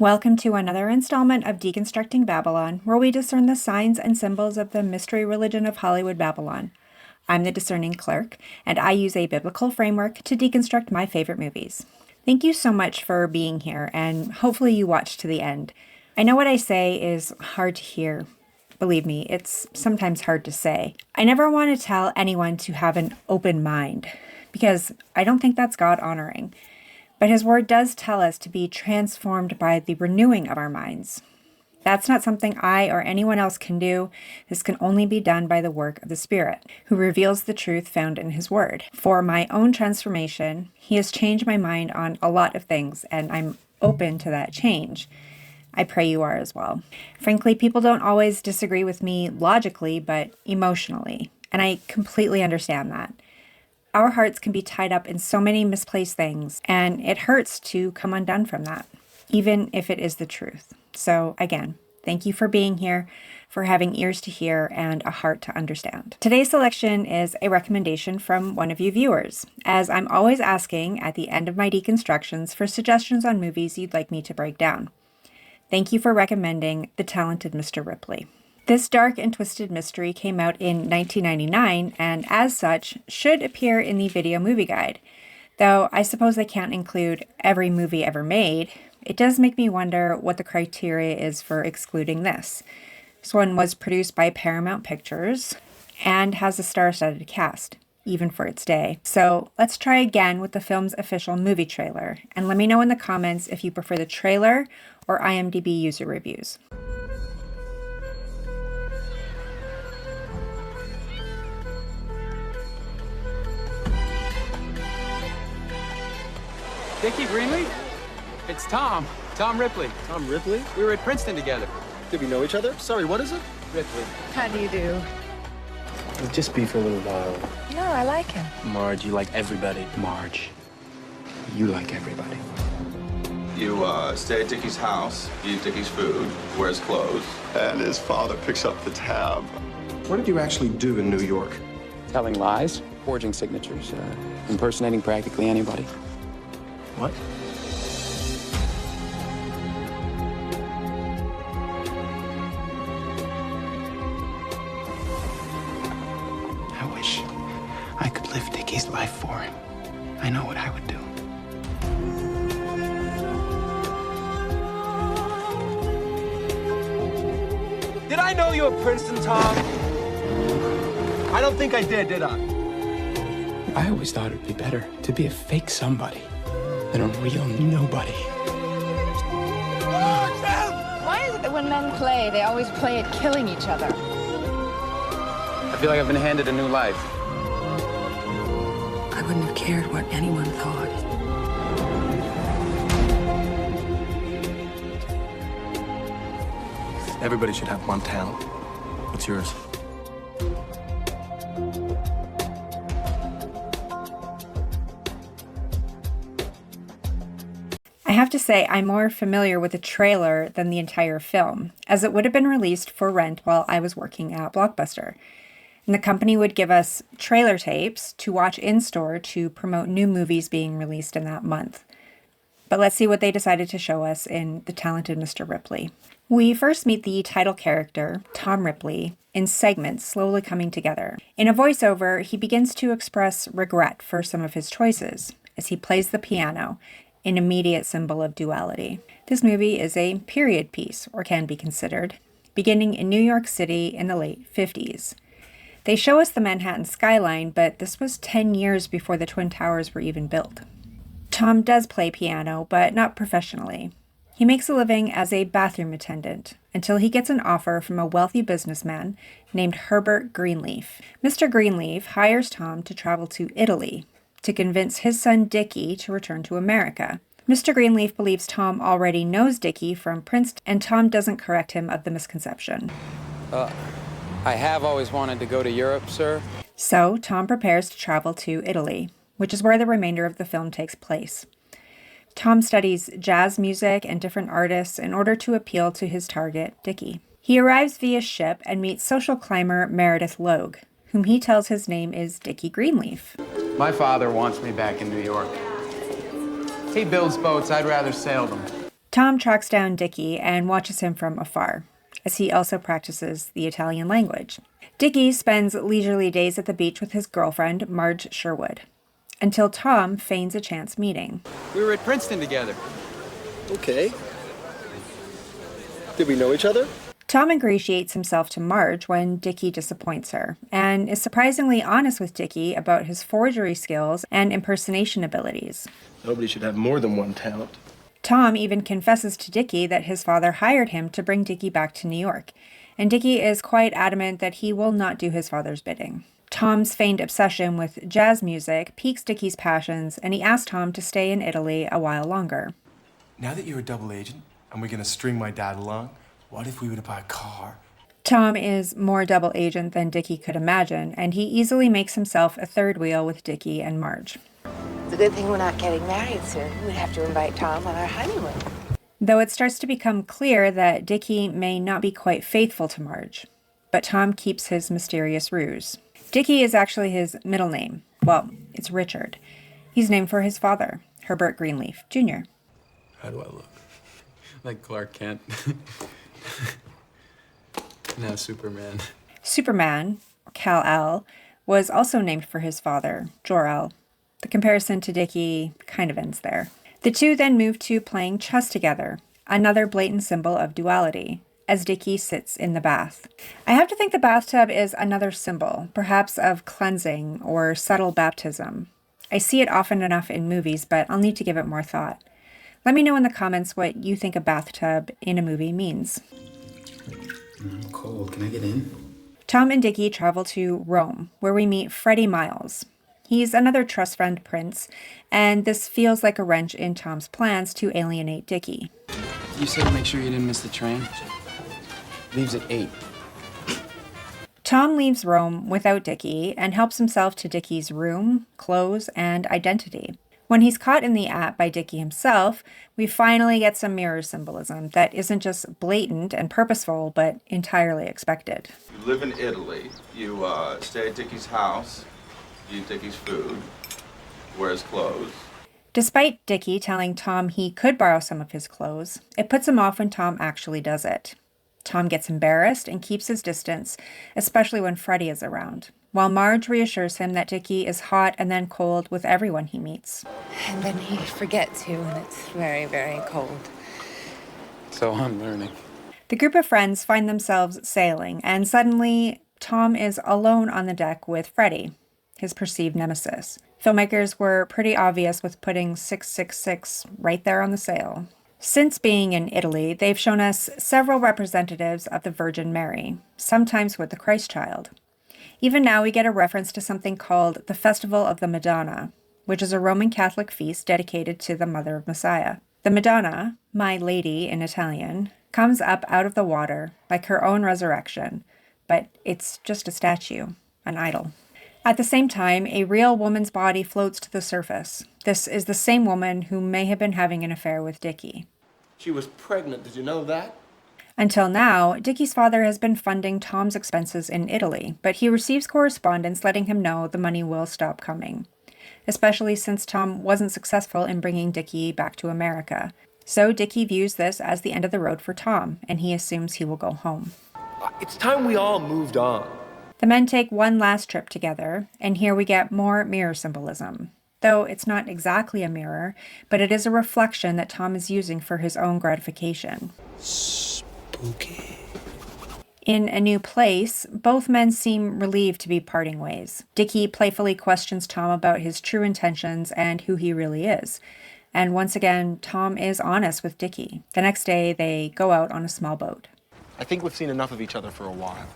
Welcome to another installment of Deconstructing Babylon, where we discern the signs and symbols of the mystery religion of Hollywood Babylon. I'm the Discerning Clerk, and I use a biblical framework to deconstruct my favorite movies. Thank you so much for being here, and hopefully you watched to the end. I know what I say is hard to hear. Believe me, it's sometimes hard to say. I never want to tell anyone to have an open mind, because I don't think that's God-honoring. But His Word does tell us to be transformed by the renewing of our minds. That's not something I or anyone else can do. This can only be done by the work of the Spirit, who reveals the truth found in His Word. For my own transformation, He has changed my mind on a lot of things, and I'm open to that change. I pray you are as well. Frankly, people don't always disagree with me logically, but emotionally, and I completely understand that. Our hearts can be tied up in so many misplaced things, and it hurts to come undone from that, even if it is the truth. So again, thank you for being here, for having ears to hear and a heart to understand. Today's selection is a recommendation from one of you viewers, as I'm always asking at the end of my deconstructions for suggestions on movies you'd like me to break down. Thank you for recommending The Talented Mr. Ripley. This dark and twisted mystery came out in 1999 and, as such, should appear in the Video Movie Guide. Though I suppose they can't include every movie ever made, it does make me wonder what the criteria is for excluding this. This one was produced by Paramount Pictures and has a star-studded cast, even for its day. So let's try again with the film's official movie trailer, and let me know in the comments if you prefer the trailer or IMDb user reviews. Dickie Greenleaf? It's Tom. Tom Ripley. Tom Ripley? We were at Princeton together. Did we know each other? Sorry, what is it? Ripley. How do you do? We'll just be for a little while. No, I like him. Marge, you like everybody. Marge, you like everybody. You stay at Dickie's house, eat Dickie's food, wear his clothes. And his father picks up the tab. What did you actually do in New York? Telling lies, forging signatures, impersonating practically anybody. What? I wish I could live Dickie's life for him. I know what I would do. Did I know you at Princeton, Tom? I don't think I did I? I always thought it would be better to be a fake somebody than a real nobody. Why is it that when men play, they always play at killing each other? I feel like I've been handed a new life. I wouldn't have cared what anyone thought. Everybody should have one talent. What's yours? I have to say I'm more familiar with the trailer than the entire film, as it would have been released for rent while I was working at Blockbuster. And the company would give us trailer tapes to watch in-store to promote new movies being released in that month. But let's see what they decided to show us in The Talented Mr. Ripley. We first meet the title character, Tom Ripley, in segments slowly coming together. In a voiceover, he begins to express regret for some of his choices as he plays the piano, an immediate symbol of duality. This movie is a period piece, or can be considered, beginning in New York City in the late 50s. They show us the Manhattan skyline, but this was 10 years before the Twin Towers were even built. Tom does play piano, but not professionally. He makes a living as a bathroom attendant until he gets an offer from a wealthy businessman named Herbert Greenleaf. Mr. Greenleaf hires Tom to travel to Italy to convince his son Dickie to return to America. Mr. Greenleaf believes Tom already knows Dickie from Princeton, and Tom doesn't correct him of the misconception. I have always wanted to go to Europe, sir. So Tom prepares to travel to Italy, which is where the remainder of the film takes place. Tom studies jazz music and different artists in order to appeal to his target, Dickie. He arrives via ship and meets social climber Meredith Logue, whom he tells his name is Dickie Greenleaf. My father wants me back in New York. He builds boats. I'd rather sail them. Tom tracks down Dickie and watches him from afar, as he also practices the Italian language. Dickie spends leisurely days at the beach with his girlfriend, Marge Sherwood, until Tom feigns a chance meeting. We were at Princeton together. Okay. Did we know each other? Tom ingratiates himself to Marge when Dickie disappoints her, and is surprisingly honest with Dickie about his forgery skills and impersonation abilities. Nobody should have more than one talent. Tom even confesses to Dickie that his father hired him to bring Dickie back to New York, and Dickie is quite adamant that he will not do his father's bidding. Tom's feigned obsession with jazz music piques Dickie's passions, and he asks Tom to stay in Italy a while longer. Now that you're a double agent and we're gonna string my dad along, what if we were to buy a car? Tom is more double agent than Dickie could imagine, and he easily makes himself a third wheel with Dickie and Marge. It's a good thing we're not getting married soon. We'd have to invite Tom on our honeymoon. Though it starts to become clear that Dickie may not be quite faithful to Marge, but Tom keeps his mysterious ruse. Dickie is actually his middle name. Well, it's Richard. He's named for his father, Herbert Greenleaf, Jr. How do I look? Like Clark Kent. Now Superman. Superman, Kal-El, was also named for his father, Jor-El. The comparison to Dickie kind of ends there. The two then move to playing chess together, another blatant symbol of duality, as Dickie sits in the bath. I have to think the bathtub is another symbol, perhaps of cleansing or subtle baptism. I see it often enough in movies, but I'll need to give it more thought. Let me know in the comments what you think a bathtub in a movie means. I'm cold. Can I get in? Tom and Dickie travel to Rome, where we meet Freddie Miles. He's another trust fund prince, and this feels like a wrench in Tom's plans to alienate Dickie. You said make sure you didn't miss the train. Leaves at 8. Tom leaves Rome without Dickie and helps himself to Dickie's room, clothes, and identity. When he's caught in the act by Dickie himself, we finally get some mirror symbolism that isn't just blatant and purposeful, but entirely expected. You live in Italy. You stay at Dickie's house. You eat Dickie's food. Wear his clothes. Despite Dickie telling Tom he could borrow some of his clothes, it puts him off when Tom actually does it. Tom gets embarrassed and keeps his distance, especially when Freddie is around, while Marge reassures him that Dickie is hot and then cold with everyone he meets. And then he forgets you, and it's very, very cold. So I'm learning. The group of friends find themselves sailing, and suddenly Tom is alone on the deck with Freddie, his perceived nemesis. Filmmakers were pretty obvious with putting 666 right there on the sail. Since being in Italy, they've shown us several representatives of the Virgin Mary, sometimes with the Christ child. Even now we get a reference to something called the Festival of the Madonna, which is a Roman Catholic feast dedicated to the Mother of Messiah. The Madonna, My Lady in Italian, comes up out of the water like her own resurrection, but it's just a statue, an idol. At the same time, a real woman's body floats to the surface. This is the same woman who may have been having an affair with Dickie. She was pregnant. Did you know that? Until now, Dickie's father has been funding Tom's expenses in Italy, but he receives correspondence letting him know the money will stop coming, especially since Tom wasn't successful in bringing Dickie back to America. So Dickie views this as the end of the road for Tom, and he assumes he will go home. It's time we all moved on. The men take one last trip together, and here we get more mirror symbolism. Though it's not exactly a mirror, but it is a reflection that Tom is using for his own gratification. Spooky. In a new place, both men seem relieved to be parting ways. Dickie playfully questions Tom about his true intentions and who he really is. And once again, Tom is honest with Dickie. The next day, they go out on a small boat. I think we've seen enough of each other for a while.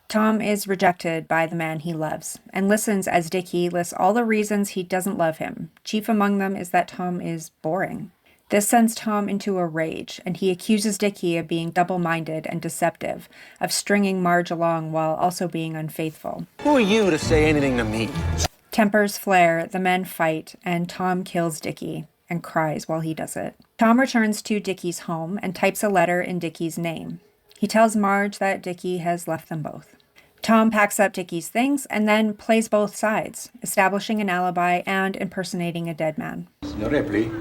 Tom is rejected by the man he loves and listens as Dickie lists all the reasons he doesn't love him. Chief among them is that Tom is boring. This sends Tom into a rage, and he accuses Dickie of being double-minded and deceptive, of stringing Marge along while also being unfaithful. Who are you to say anything to me? Tempers flare, the men fight, and Tom kills Dickie and cries while he does it. Tom returns to Dickie's home and types a letter in Dickie's name. He tells Marge that Dickie has left them both. Tom packs up Dickie's things and then plays both sides, establishing an alibi and impersonating a dead man. No, Ripley.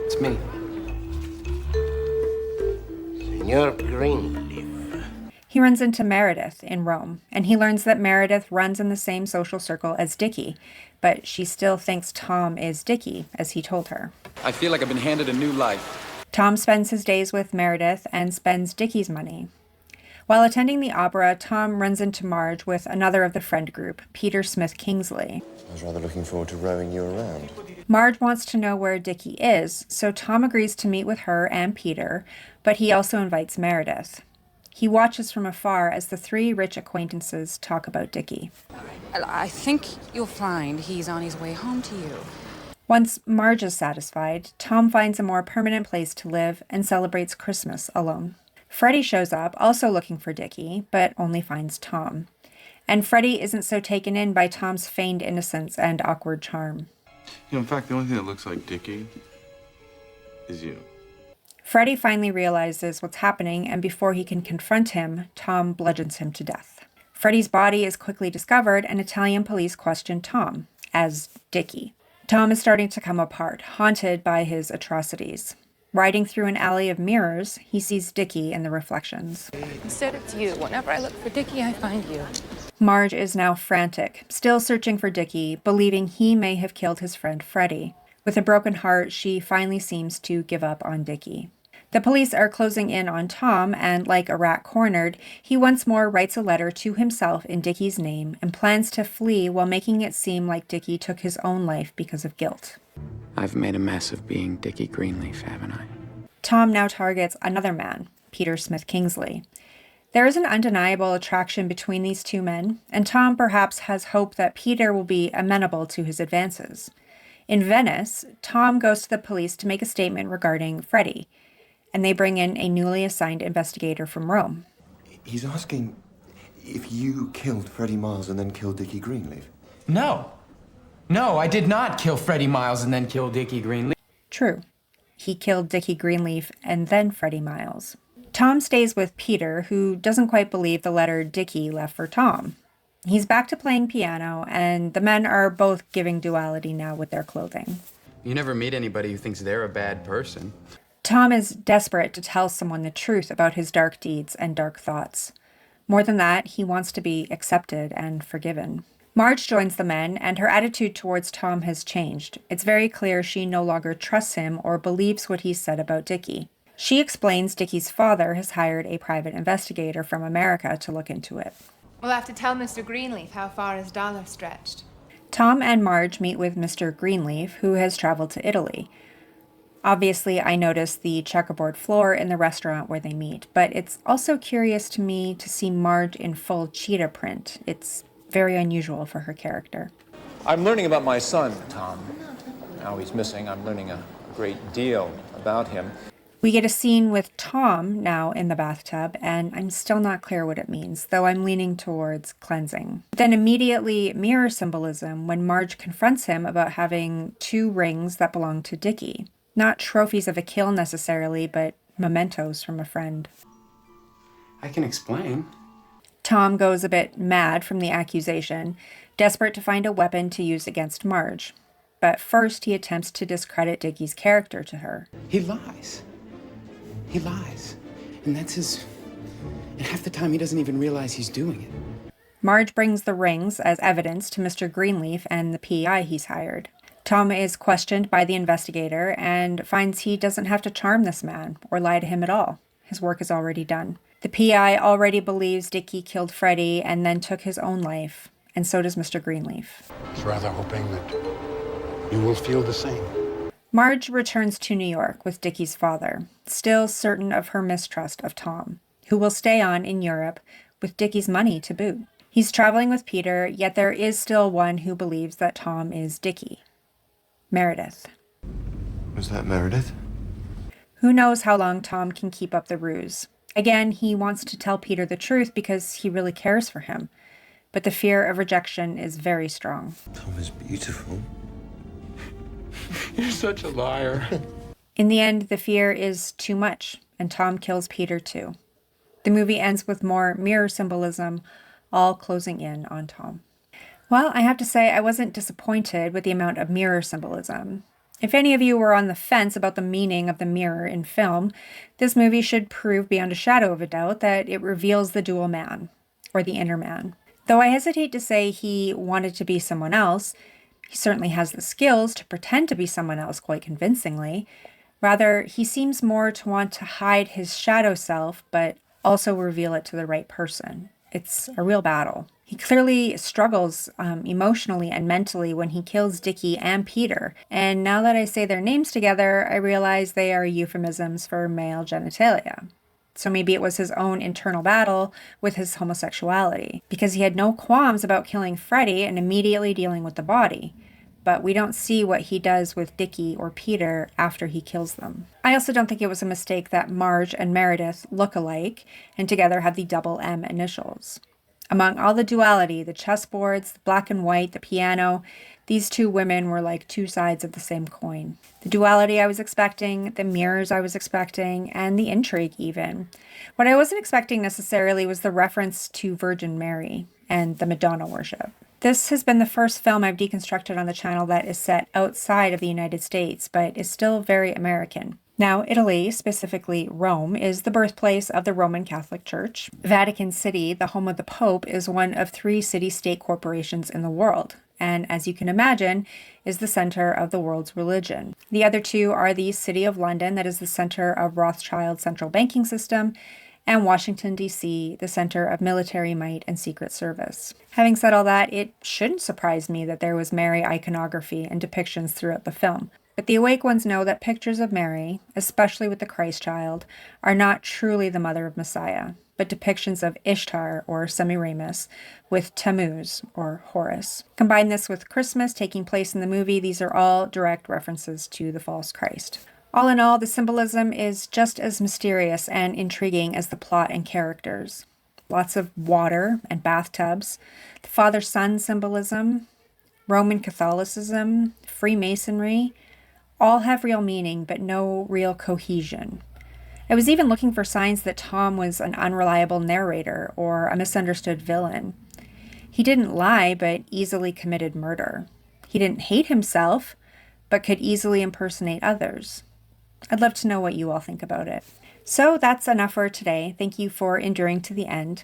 It's me. You're Greenleaf. He runs into Meredith in Rome, and he learns that Meredith runs in the same social circle as Dickie, but she still thinks Tom is Dickie, as he told her. I feel like I've been handed a new life. Tom spends his days with Meredith and spends Dickie's money. While attending the opera, Tom runs into Marge with another of the friend group, Peter Smith Kingsley. I was rather looking forward to rowing you around. Marge wants to know where Dickie is, so Tom agrees to meet with her and Peter, but he also invites Meredith. He watches from afar as the three rich acquaintances talk about Dickie. I think you'll find he's on his way home to you. Once Marge is satisfied, Tom finds a more permanent place to live and celebrates Christmas alone. Freddie shows up, also looking for Dickie, but only finds Tom. And Freddie isn't so taken in by Tom's feigned innocence and awkward charm. In fact, the only thing that looks like Dickie is you. Freddie finally realizes what's happening, and before he can confront him, Tom bludgeons him to death. Freddie's body is quickly discovered, and Italian police question Tom as Dickie. Tom is starting to come apart, haunted by his atrocities. Riding through an alley of mirrors, he sees Dickie in the reflections. Instead, it's you. Whenever I look for Dickie, I find you. Marge is now frantic, still searching for Dickie, believing he may have killed his friend Freddie. With a broken heart, she finally seems to give up on Dickie. The police are closing in on Tom, and like a rat cornered, he once more writes a letter to himself in Dickie's name and plans to flee while making it seem like Dickie took his own life because of guilt. I've made a mess of being Dickie Greenleaf, haven't I? Tom now targets another man, Peter Smith Kingsley. There is an undeniable attraction between these two men, and Tom perhaps has hope that Peter will be amenable to his advances. In Venice, Tom goes to the police to make a statement regarding Freddie, and they bring in a newly assigned investigator from Rome. He's asking if you killed Freddie Miles and then killed Dickie Greenleaf. No, I did not kill Freddie Miles and then kill Dickie Greenleaf. True. He killed Dickie Greenleaf and then Freddie Miles. Tom stays with Peter, who doesn't quite believe the letter Dickie left for Tom. He's back to playing piano, and the men are both giving duality now with their clothing. You never meet anybody who thinks they're a bad person. Tom is desperate to tell someone the truth about his dark deeds and dark thoughts. More than that, he wants to be accepted and forgiven. Marge joins the men, and her attitude towards Tom has changed. It's very clear she no longer trusts him or believes what he said about Dickie. She explains Dickie's father has hired a private investigator from America to look into it. We'll have to tell Mr. Greenleaf how far his dollar stretched. Tom and Marge meet with Mr. Greenleaf, who has traveled to Italy. Obviously, I noticed the checkerboard floor in the restaurant where they meet, but it's also curious to me to see Marge in full cheetah print. It's very unusual for her character. I'm learning about my son, Tom. Now he's missing. I'm learning a great deal about him. We get a scene with Tom now in the bathtub, and I'm still not clear what it means, though I'm leaning towards cleansing. Then immediately mirror symbolism when Marge confronts him about having 2 rings that belong to Dickie. Not trophies of a kill necessarily, but mementos from a friend. I can explain. Tom goes a bit mad from the accusation, desperate to find a weapon to use against Marge. But first he attempts to discredit Dickie's character to her. He lies. He lies. And that's his... And half the time he doesn't even realize he's doing it. Marge brings the rings as evidence to Mr. Greenleaf and the PI he's hired. Tom is questioned by the investigator and finds he doesn't have to charm this man or lie to him at all. His work is already done. The PI already believes Dickie killed Freddie and then took his own life, and so does Mr. Greenleaf. I was rather hoping that you will feel the same. Marge returns to New York with Dickie's father, still certain of her mistrust of Tom, who will stay on in Europe with Dickie's money to boot. He's traveling with Peter, yet there is still one who believes that Tom is Dickie. Meredith. Was that Meredith? Who knows how long Tom can keep up the ruse. Again, he wants to tell Peter the truth because he really cares for him. But the fear of rejection is very strong. Tom is beautiful. You're such a liar. In the end, the fear is too much, and Tom kills Peter too. The movie ends with more mirror symbolism, all closing in on Tom. Well, I have to say I wasn't disappointed with the amount of mirror symbolism. If any of you were on the fence about the meaning of the mirror in film, this movie should prove beyond a shadow of a doubt that it reveals the dual man, or the inner man. Though I hesitate to say he wanted to be someone else, he certainly has the skills to pretend to be someone else quite convincingly. Rather, he seems more to want to hide his shadow self, but also reveal it to the right person. It's a real battle. He clearly struggles emotionally and mentally when he kills Dickie and Peter. And now that I say their names together, I realize they are euphemisms for male genitalia. So maybe it was his own internal battle with his homosexuality, because he had no qualms about killing Freddy and immediately dealing with the body. But we don't see what he does with Dickie or Peter after he kills them. I also don't think it was a mistake that Marge and Meredith look alike and together have the double M initials. Among all the duality, the chessboards, the black and white, the piano, these two women were like two sides of the same coin. The duality I was expecting, the mirrors I was expecting, and the intrigue even. What I wasn't expecting necessarily was the reference to Virgin Mary and the Madonna worship. This has been the first film I've deconstructed on the channel that is set outside of the United States, but is still very American. Now, Italy, specifically Rome, is the birthplace of the Roman Catholic Church. Vatican City, the home of the Pope, is one of 3 city-state corporations in the world, and as you can imagine, is the center of the world's religion. The other 2 are the City of London, that is the center of Rothschild's central banking system, and Washington, D.C., the center of military might and secret service. Having said all that, it shouldn't surprise me that there was Mary iconography and depictions throughout the film. But the awake ones know that pictures of Mary, especially with the Christ child, are not truly the mother of Messiah, but depictions of Ishtar, or Semiramis, with Tammuz, or Horus. Combine this with Christmas taking place in the movie, these are all direct references to the false Christ. All in all, the symbolism is just as mysterious and intriguing as the plot and characters. Lots of water and bathtubs, the father-son symbolism, Roman Catholicism, Freemasonry, all have real meaning, but no real cohesion. I was even looking for signs that Tom was an unreliable narrator or a misunderstood villain. He didn't lie, but easily committed murder. He didn't hate himself, but could easily impersonate others. I'd love to know what you all think about it. So that's enough for today. Thank you for enduring to the end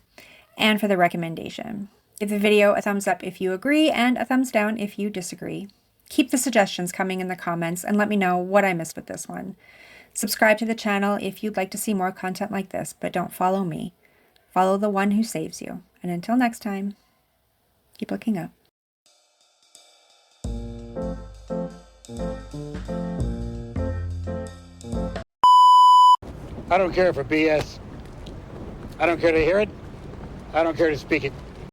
and for the recommendation. Give the video a thumbs up if you agree and a thumbs down if you disagree. Keep the suggestions coming in the comments and let me know what I missed with this one. Subscribe to the channel if you'd like to see more content like this, but don't follow me. Follow the one who saves you. And until next time, keep looking up. I don't care for BS. I don't care to hear it. I don't care to speak it.